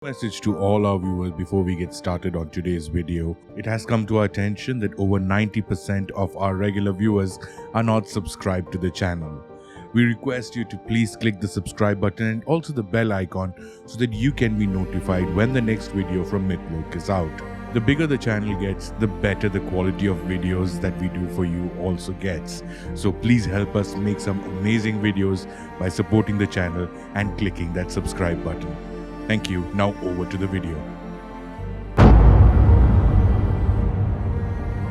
Message to all our viewers before we get started on today's video. It has come to our attention that over 90% of our regular viewers are not subscribed to the channel. We request you to please click the subscribe button and also the bell icon so that you can be notified when the next video from Mythology is out. The bigger the channel gets, the better the quality of videos that we do for you also gets. So please help us make some amazing videos by supporting the channel and clicking that subscribe button. Thank you. Now over to the video.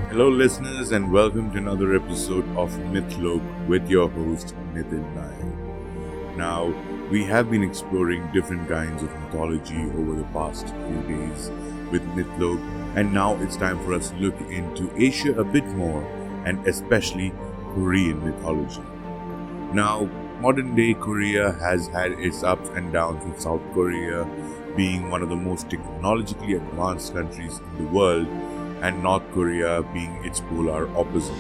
Hello listeners and welcome to another episode of Mythology with your host Nitin Nair. Now, we have been exploring different kinds of mythology over the past few days with Mythology, and now it's time for us to look into Asia a bit more, and especially Korean mythology. Now, modern day Korea has had its ups and downs, with South Korea being one of the most technologically advanced countries in the world and North Korea being its polar opposite.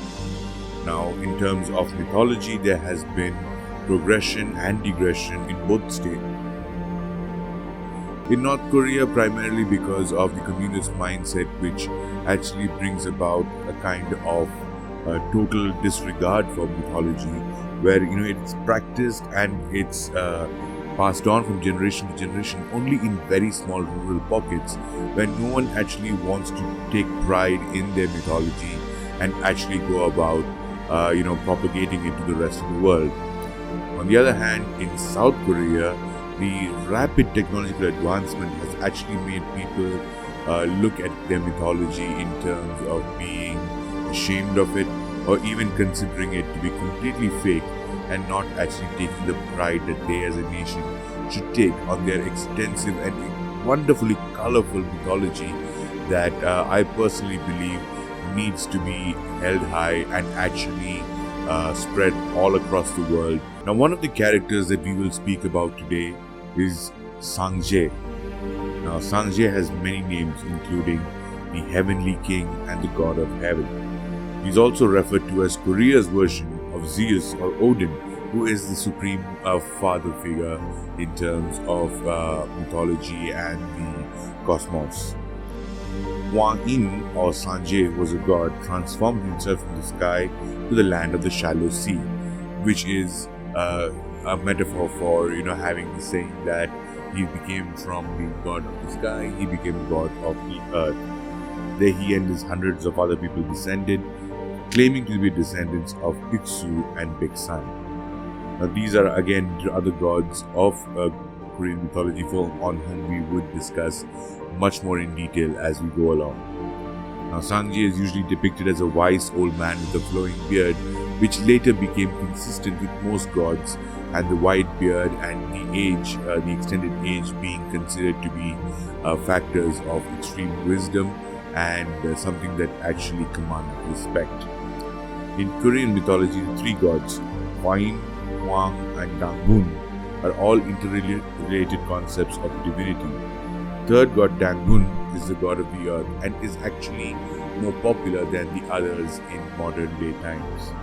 Now, in terms of mythology, there has been progression and regression in both states. In North Korea, primarily because of the communist mindset, which actually brings about a kind of total disregard for mythology, where it's practiced and it's passed on from generation to generation only in very small rural pockets, where no one actually wants to take pride in their mythology and actually go about propagating it to the rest of the world. On the other hand, in South Korea, the rapid technological advancement has actually made people look at their mythology in terms of being ashamed of it, or even considering it to be completely fake, and not actually taking the pride that they as a nation should take on their extensive and wonderfully colorful mythology that I personally believe needs to be held high and actually spread all across the world. Now, one of the characters that we will speak about today is Sangjae. Now, Sangjae has many names, including the Heavenly King and the God of Heaven. He's also referred to as Korea's version of Zeus or Odin, who is the supreme father figure in terms of mythology and the cosmos. Hwang-in or Sangjae was a god transformed himself from the sky to the land of the shallow sea, which is a metaphor for having the saying that he became from being god of the sky, he became god of the earth. There he and his hundreds of other people descended, claiming to be descendants of Biksu and Biksan. Now, these are again other gods of Korean mythology on whom we would discuss much more in detail as we go along. Now, Sangjae is usually depicted as a wise old man with a flowing beard, which later became consistent with most gods, and the white beard and the age, the extended age, being considered to be factors of extreme wisdom and something that actually commanded respect. In Korean mythology, the three gods, Hwain, Hwang, and Dangun, are all interrelated concepts of divinity. Third god, Dangun, is the god of the earth and is actually more popular than the others in modern day times.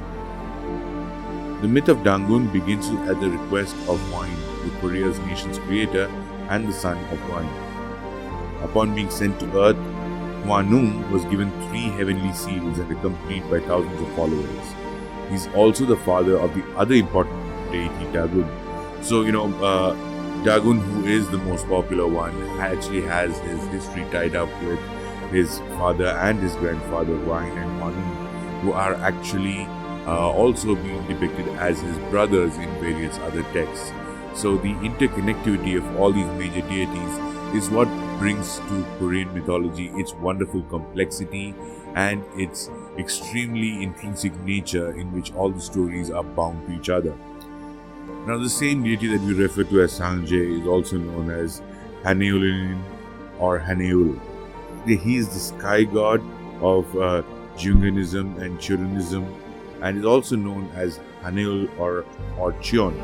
The myth of Dangun begins at the request of Hwain, the Korea's nation's creator and the son of Hwain. Upon being sent to earth, Hwanung was given 3 heavenly seals and accompanied by thousands of followers. He's also the father of the other important deity, Dagun. So, Dagun, who is the most popular one, actually has his history tied up with his father and his grandfather, Hwain and Hwanung, who are actually also being depicted as his brothers in various other texts. So the interconnectivity of all these major deities is what brings to Korean mythology its wonderful complexity and its extremely intrinsic nature, in which all the stories are bound to each other. Now, the same deity that we refer to as Sangjae is also known as Haneulin or Haneul. He is the sky god of Junganism and Churunism, and is also known as Haneul or Cheon.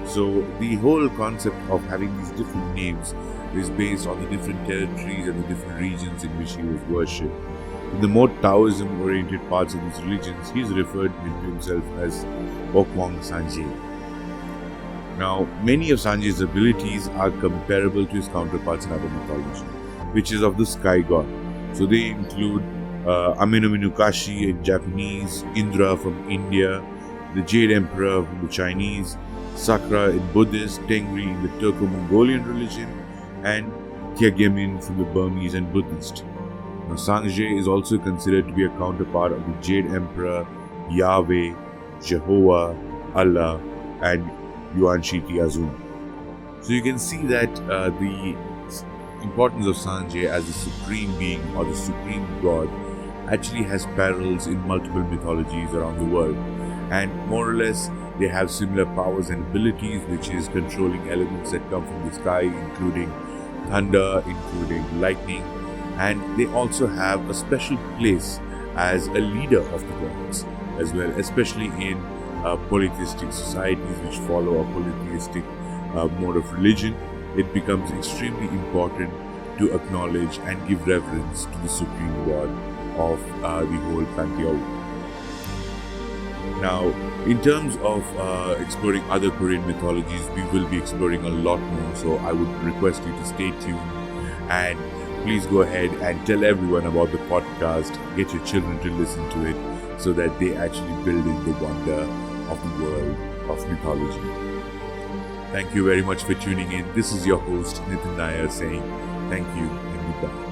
So the whole concept of having these different names is based on the different territories and the different regions in which he was worshipped. In the more Taoism-oriented parts of these religions, he is referred to himself as Okwang Sangjae. Now, many of Sanjay's abilities are comparable to his counterparts in other mythology, which is of the sky god. So they include Amino in Japanese, Indra from India, the Jade Emperor from the Chinese, Sakra in Buddhist, Tengri in the Turco-Mongolian religion, and Kyagemin from the Burmese and Buddhist. Now, Sanjay is also considered to be a counterpart of the Jade Emperor, Yahweh, Jehovah, Allah, and Yuan Shiti Azum. So you can see that the importance of Sanjay as the supreme being or the supreme god actually has parallels in multiple mythologies around the world, and more or less they have similar powers and abilities, which is controlling elements that come from the sky, including thunder, including lightning, and they also have a special place as a leader of the gods as well, especially in polytheistic societies which follow a polytheistic mode of religion. It becomes extremely important to acknowledge and give reverence to the supreme god of the whole pantheon. Now, in terms of exploring other Korean mythologies, we will be exploring a lot more, so I would request you to stay tuned and please go ahead and tell everyone about the podcast, get your children to listen to it so that they actually build in the wonder of the world of mythology. Thank you very much for tuning in. This is your host, Nitin Nair, saying thank you and goodbye.